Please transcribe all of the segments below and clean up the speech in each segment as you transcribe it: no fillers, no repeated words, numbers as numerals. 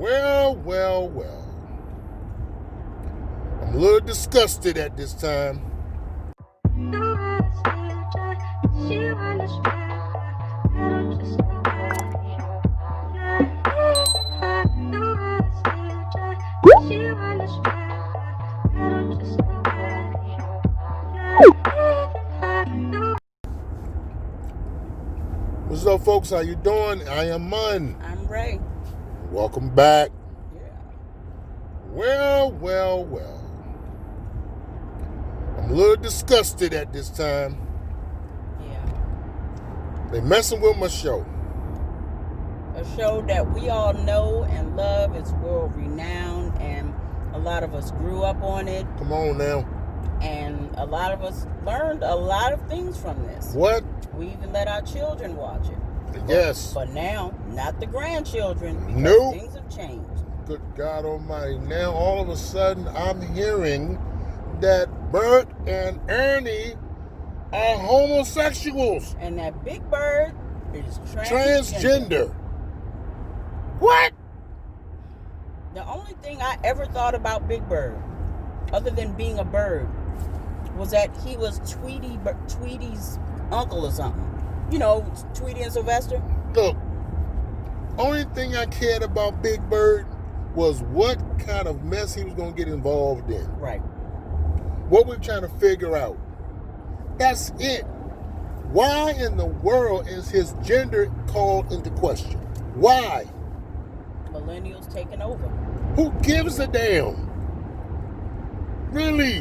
Well. I'm a little disgusted at this time. What's up, folks? How you doing? I am Mun. I'm Ray. Welcome back. Yeah. Well. I'm a little disgusted at this time. Yeah. They messing with my show. A show that we all know and love. It's world renowned, and a lot of us grew up on it. Come on now. And a lot of us learned a lot of things from this. What? We even let our children watch it. Yes. But now, not the grandchildren, because Nope. things have changed. Good God Almighty. Now, all of a sudden, I'm hearing that Bert and Ernie are homosexuals. And that Big Bird is Transgender. What? The only thing I ever thought about Big Bird, other than being a bird, was that he was Tweety's uncle or something. You know, Tweety and Sylvester. Look, only thing I cared about Big Bird was what kind of mess he was going to get involved in. Right. What we're trying to figure out. That's it. Why in the world is his gender called into question? Why? Millennials taking over. Who gives a damn? Really?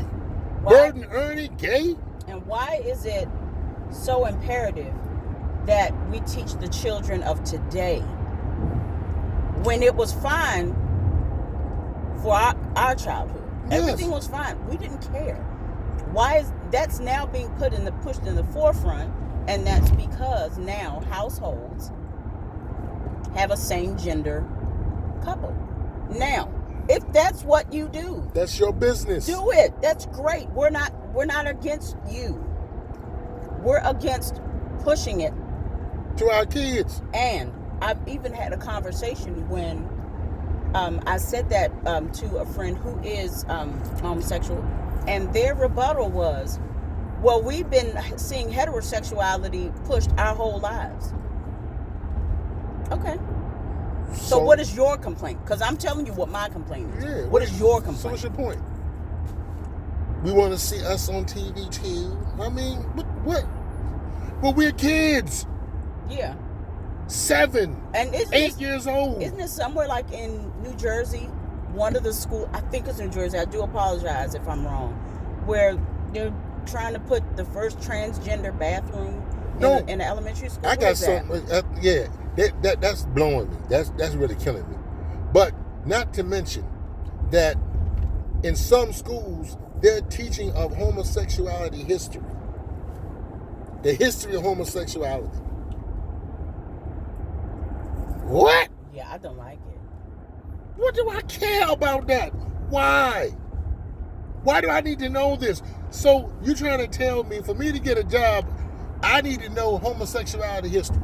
Why? Bert and Ernie gay? And why is it so imperative that we teach the children of today when it was fine for our childhood? Yes. Everything was fine. We didn't care. Why is that's now being pushed in the forefront? And that's because now households have a same gender couple. Now, if that's what you do, That's your business. do it. That's great. We're not against you. We're against pushing it. To our kids. And I've even had a conversation when I said that to a friend who is homosexual, and their rebuttal was, well, we've been seeing heterosexuality pushed our whole lives. Okay. So what is your complaint? Because I'm telling you what my complaint is. Yeah, what is your So complaint? what's your point? We want to see us on TV too. I mean, what? Well, we're kids. Yeah. 7, And 8 years old. Isn't it somewhere like in New Jersey, one of the schools, I think it's New Jersey, I do apologize if I'm wrong, where they're trying to put the first transgender bathroom in the elementary school? I got something. Yeah, that's blowing me. That's really killing me. But not to mention that in some schools they're teaching of homosexuality history, the history of homosexuality. What? Yeah, I don't like it. What do I care about that? Why? Why do I need to know this? So you trying to tell me for me to get a job, I need to know homosexuality history?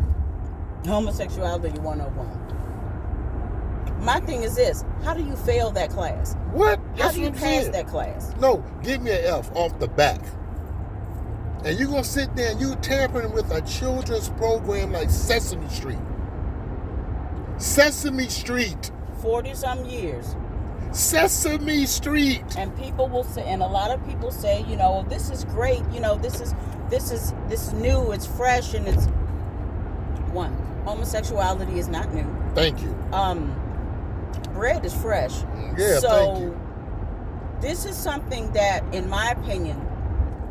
Homosexuality 101. My thing is this: how do you fail that class? What? How do you pass that class? No, give me an F off the back. And you're going to sit there and you tampering with a children's program like Sesame Street. Sesame Street. 40-some years. Sesame Street. And people will say, and a lot of people say, you know, this is great. You know, this is new. It's fresh, and it's one. Homosexuality is not new. Thank you. Bread is fresh. Yeah, so thank you. This is something that, in my opinion,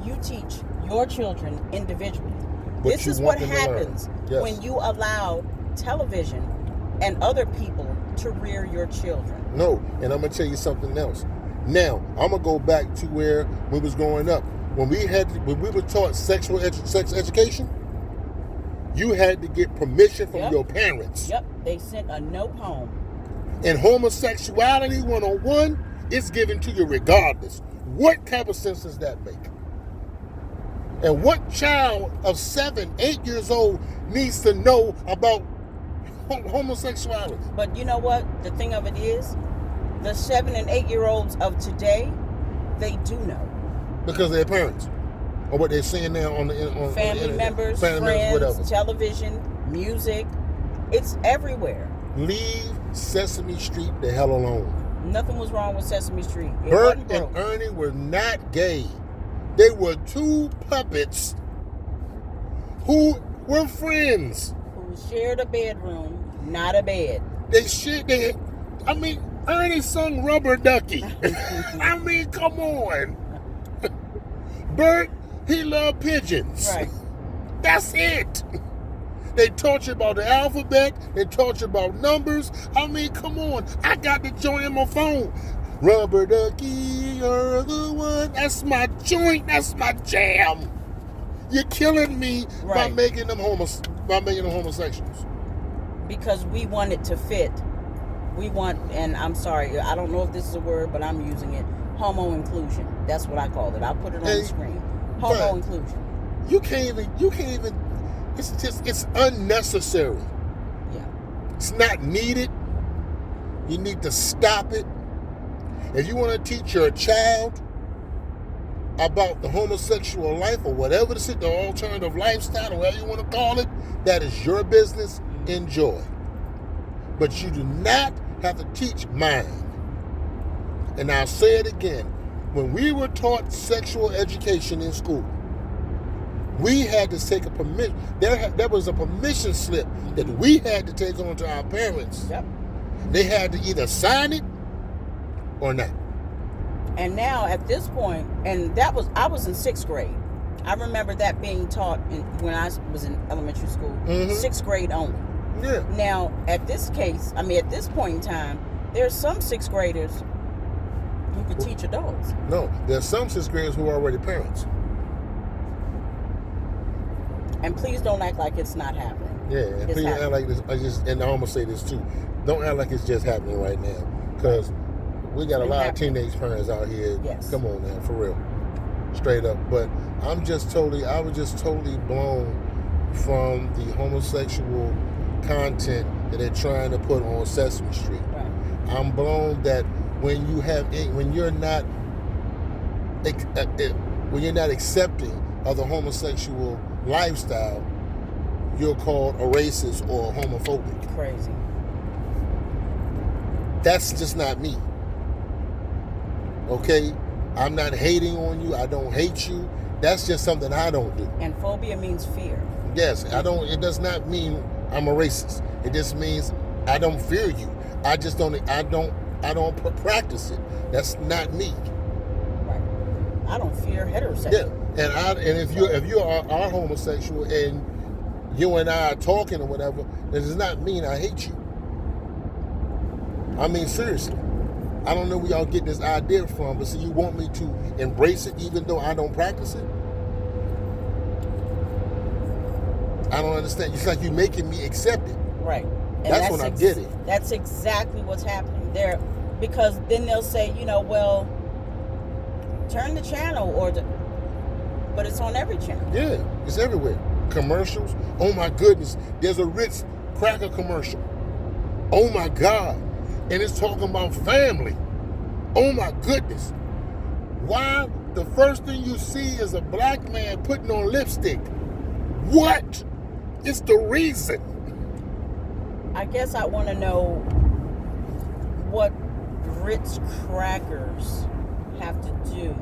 you teach your children individually. But this you is want what them to learn. happens Yes. when you allow television and other people to rear your children. No, and I'm going to tell you something else. Now, I'm going to go back to where we was growing up. When we were taught sex education, you had to get permission from your parents. Yep, they sent a note home. And homosexuality 101 is given to you regardless. What type of sense does that make? And what child of 7, 8 years old needs to know about homosexuality. But you know what? The thing of it is, the 7 and 8 year olds of today, they do know. Because of their parents. Or what they're seeing now on family the members, family friends, whatever. television, music. It's everywhere. Leave Sesame Street the hell alone. Nothing was wrong with Sesame Street. It Bert wasn't broke. and Ernie were not gay. They were two puppets who were friends. Who shared a bedroom, not a bed. Ernie sung Rubber Ducky. I mean, come on. Bert, he loved pigeons. Right. That's it. They taught you about the alphabet. They taught you about numbers. I mean, come on. I got the joint in my phone. Rubber Ducky, you're the one. That's my joint. That's my jam. You're killing me by making them homosexuals. Because we want it to fit. We want, and I'm sorry, I don't know if this is a word, but I'm using it. Homo Inclusion. That's what I call it. I'll put it on the screen. Homo Inclusion. You can't even. It's unnecessary. Yeah. It's not needed. You need to stop it. If you want to teach your child about the homosexual life or whatever the alternative lifestyle or whatever you want to call it, that is your business. Enjoy. But you do not have to teach mine. And I'll say it again. When we were taught sexual education in school, we had to take a permission. There was a permission slip that we had to take on to our parents. Yep. They had to either sign it or not. And now at this point, and I was in 6th grade. I remember that being taught when I was in elementary school, 6th grade only. Yeah. Now at this point in time, there's some 6th graders who could teach adults. No, there's some 6th graders who are already parents. And please don't act like it's not happening. Yeah, and please don't act like this. And I'm gonna say this too. Don't act like it's just happening right now, because we got a lot of teenage parents out here. Yes. Come on now, for real, straight up. But I was just totally blown from the homosexual content that they're trying to put on Sesame Street. Right. I'm blown that when you're not accepting of the homosexual lifestyle, you're called a racist or homophobic. Crazy. That's just not me. Okay? I'm not hating on you. I don't hate you. That's just something I don't do. And phobia means fear. Yes, it does not mean I'm a racist. It just means I don't fear you. I don't practice it. That's not me. Right. I don't fear heterosexual. Yeah. And if you are homosexual and you and I are talking or whatever, that does not mean I hate you. I mean, seriously. I don't know where y'all get this idea from, but see, you want me to embrace it even though I don't practice it? I don't understand. It's like you're making me accept it. Right. And that's when I get it. That's exactly what's happening there. Because then they'll say, well, turn the channel but it's on every channel. Yeah, it's everywhere. Commercials. Oh my goodness. There's a Ritz cracker commercial. Oh my God. And it's talking about family. Oh my goodness. Why the first thing you see is a black man putting on lipstick? What is the reason? I guess I want to know what Ritz crackers have to do.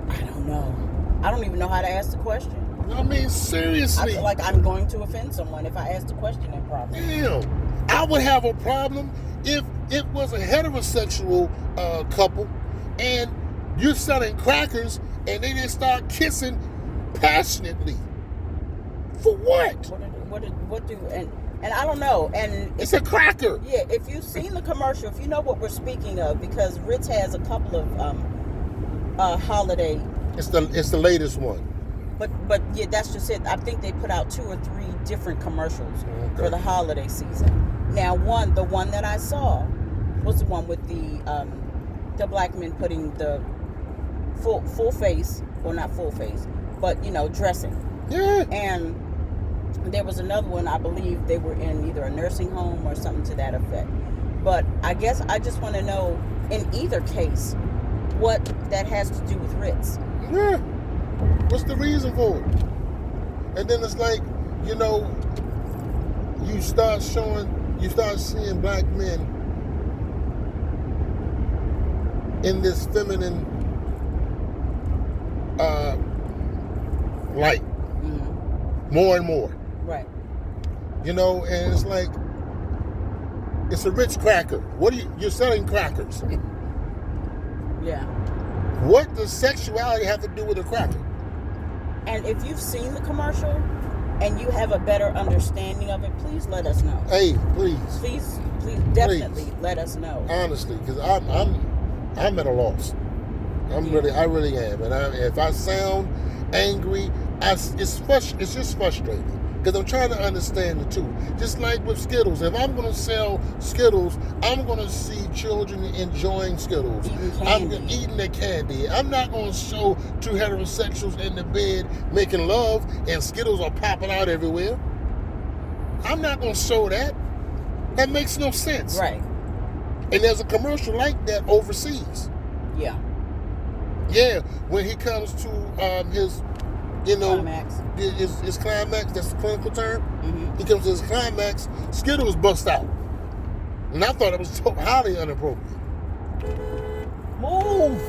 I don't know. I don't even know how to ask the question. I mean, seriously. I feel like I'm going to offend someone if I ask the question improperly. Damn. I would have a problem if it was a heterosexual couple and you're selling crackers and they just start kissing passionately. For what? And I don't know. And it's a cracker. Yeah, if you've seen the commercial, if you know what we're speaking of, because Ritz has a couple of holiday. It's the latest one. But yeah, that's just it. I think they put out 2 or 3 different commercials for the holiday season. Now, the one that I saw was the one with the black men putting the full face, or not full face, but dressing. Yeah. And There was another one, I believe they were in either a nursing home or something to that effect. But I guess I just want to know, in either case, what that has to do with writs. Yeah. What's the reason for it? And then it's like, you know, you start seeing black men in this feminine light. Mm-hmm. More and more. Right. You know, and it's like, it's a rich cracker. You're selling crackers. Yeah. What does sexuality have to do with a cracker? And if you've seen the commercial and you have a better understanding of it, please let us know. Hey, please. Please, definitely let us know. Honestly, because I'm at a loss. I really am. And if I sound angry, it's just frustrating. Because I'm trying to understand the two. Just like with Skittles. If I'm going to sell Skittles, I'm going to see children enjoying Skittles. Eating the candy. I'm not going to show two heterosexuals in the bed making love and Skittles are popping out everywhere. I'm not going to show that. That makes no sense. Right. And there's a commercial like that overseas. Yeah. Yeah. When he comes to his... You know, climax. His climax, that's the clinical term. Mm-hmm. He comes to his climax, Skittles bust out. And I thought it was so highly inappropriate. Move!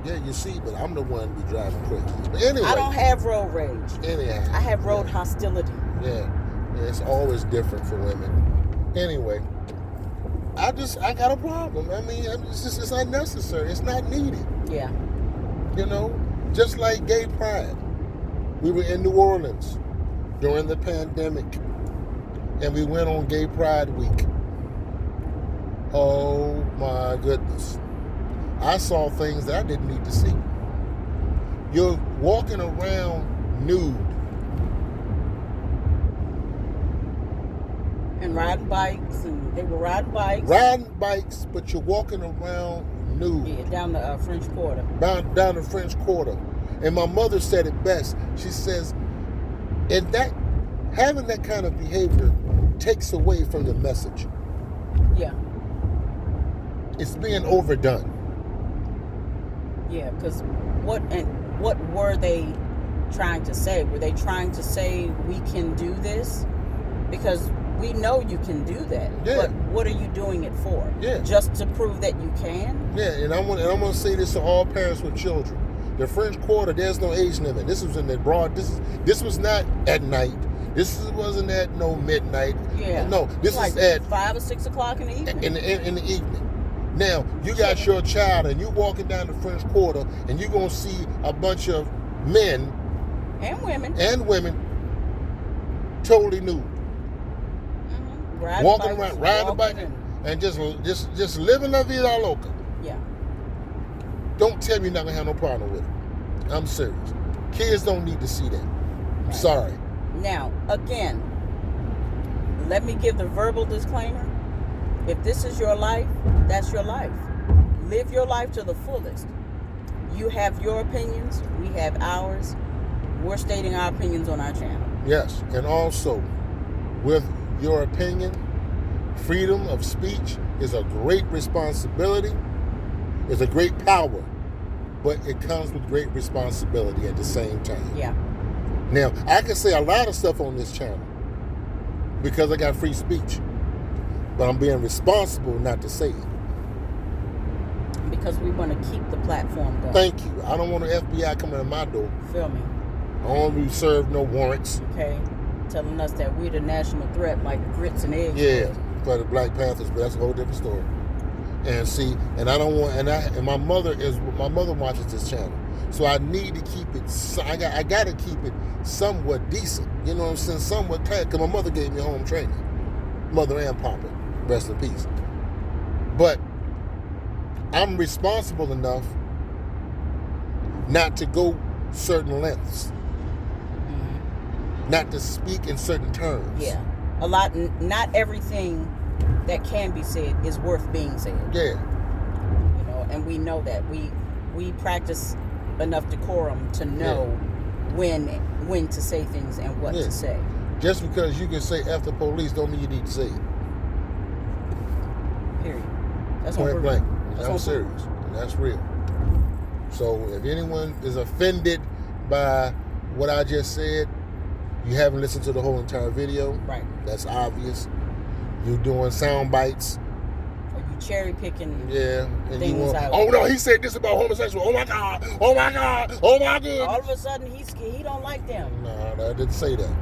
Yeah, you see, but I'm the one be driving crazy. But anyway. I don't have road rage. Anyhow. I have road hostility. Yeah, it's always different for women. Anyway, I got a problem. I mean, it's unnecessary. It's not needed. Yeah. You know, just like gay pride. We were in New Orleans during the pandemic, and we went on Gay Pride Week. Oh my goodness. I saw things that I didn't need to see. You're walking around nude. And riding bikes, and they were riding bikes. Riding bikes, but you're walking around nude. Yeah, down the French Quarter. Down the French Quarter. And my mother said it best. She says, and that having that kind of behavior takes away from the message. Yeah. It's being overdone. Yeah, because what were they trying to say? Were they trying to say we can do this? Because we know you can do that. Yeah. But what are you doing it for? Yeah. Just to prove that you can? Yeah, and I'm gonna say this to all parents with children. The French Quarter, there's no age limit. This was in the broad. This was not at night. Wasn't at no midnight. Yeah. No, this like is at 5 or 6 o'clock in the evening. In the evening. Now you got your child, and you walking down the French Quarter, and you're gonna see a bunch of men and women totally nude, walking around, riding the bike, and just living la vida loca. Yeah. Don't tell me you're not gonna have no problem with it. I'm serious. Kids don't need to see that. I'm sorry. Now, again, let me give the verbal disclaimer. If this is your life, that's your life. Live your life to the fullest. You have your opinions, we have ours. We're stating our opinions on our channel. Yes, and also, with your opinion, freedom of speech is a great responsibility. It's a great power, but it comes with great responsibility at the same time. Yeah. Now, I can say a lot of stuff on this channel because I got free speech, but I'm being responsible not to say it. Because we want to keep the platform going. Thank you. I don't want the FBI coming to my door. Feel me? I don't want to serve no warrants. Okay. Telling us that we're the national threat like grits and eggs. Yeah, for the Black Panthers, but that's a whole different story. And see, and I don't want, and my mother watches this channel, so I need to keep it. I got to keep it somewhat decent. You know what I'm saying? Somewhat clean. Because my mother gave me home training, mother and papa, rest in peace. But I'm responsible enough not to go certain lengths, not to speak in certain terms. Yeah, not everything that can be said is worth being said. Yeah. You know, and we know that. We practice enough decorum to know when to say things and what to say. Just because you can say F the police don't mean you need to say it. Period. That's Point blank. I'm on serious. And that's real. So if anyone is offended by what I just said, you haven't listened to the whole entire video. Right. That's obvious. You're doing sound bites. Or you cherry picking. Yeah. And you want, out. oh no, he said this about homosexual. Oh my God. Oh my God. Oh my God. All of a sudden he don't like them. No, I didn't say that.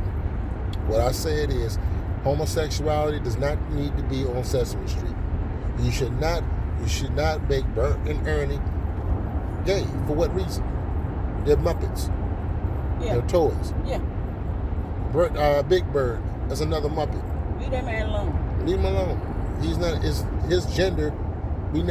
What I said is homosexuality does not need to be on Sesame Street. You should not make Bert and Ernie gay. For what reason? They're Muppets. Yeah. They're toys. Yeah. Big Bird is another Muppet. Leave that man alone. Leave him alone. He's not. His gender. We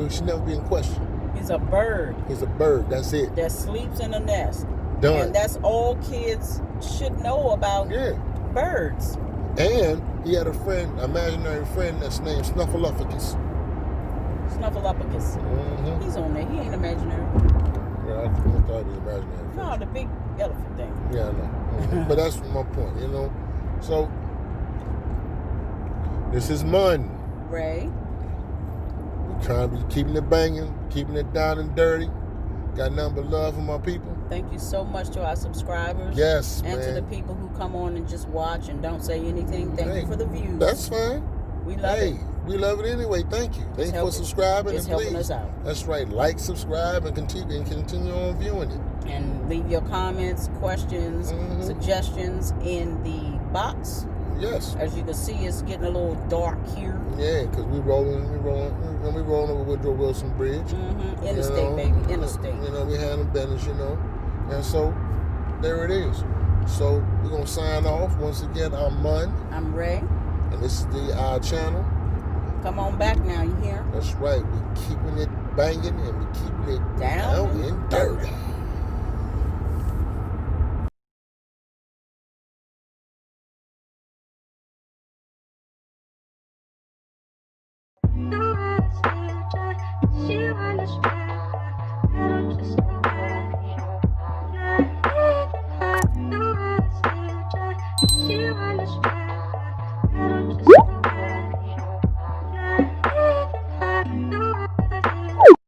should never be in question. He's a bird. He's a bird. That's it. That sleeps in a nest. Done. And that's all kids should know about. Yeah. Birds. And he had a friend, imaginary friend that's named Snuffleupagus. Snuffleupagus. Mm-hmm. He's on there. He ain't imaginary. Yeah, I thought he was imaginary. No, the big elephant thing. Yeah, I know. Mm-hmm. But that's my point, you know. So this is Mun. Ray. We're trying to be keeping it banging, keeping it down and dirty. Got nothing but love for my people. Thank you so much to our subscribers. Yes, and man. to the people who come on and just watch and don't say anything. Thank you for the views. That's fine. We love it. We love it anyway. Thank you. Thank you for subscribing. It's and please, helping us out. That's right. Like, subscribe, and continue on viewing it. And leave your comments, questions, suggestions in the box. Yes. As you can see, it's getting a little dark here. Yeah, because we rolling over Woodrow Wilson Bridge. Interstate, baby. Interstate. You know, we handle business, you know. And so, there it is. So, we're going to sign off. Once again, I'm Mun. I'm Ray. And this is our channel. Come on back now, you hear? That's right. We're keeping it banging and we're keeping it down and dirty. You understand.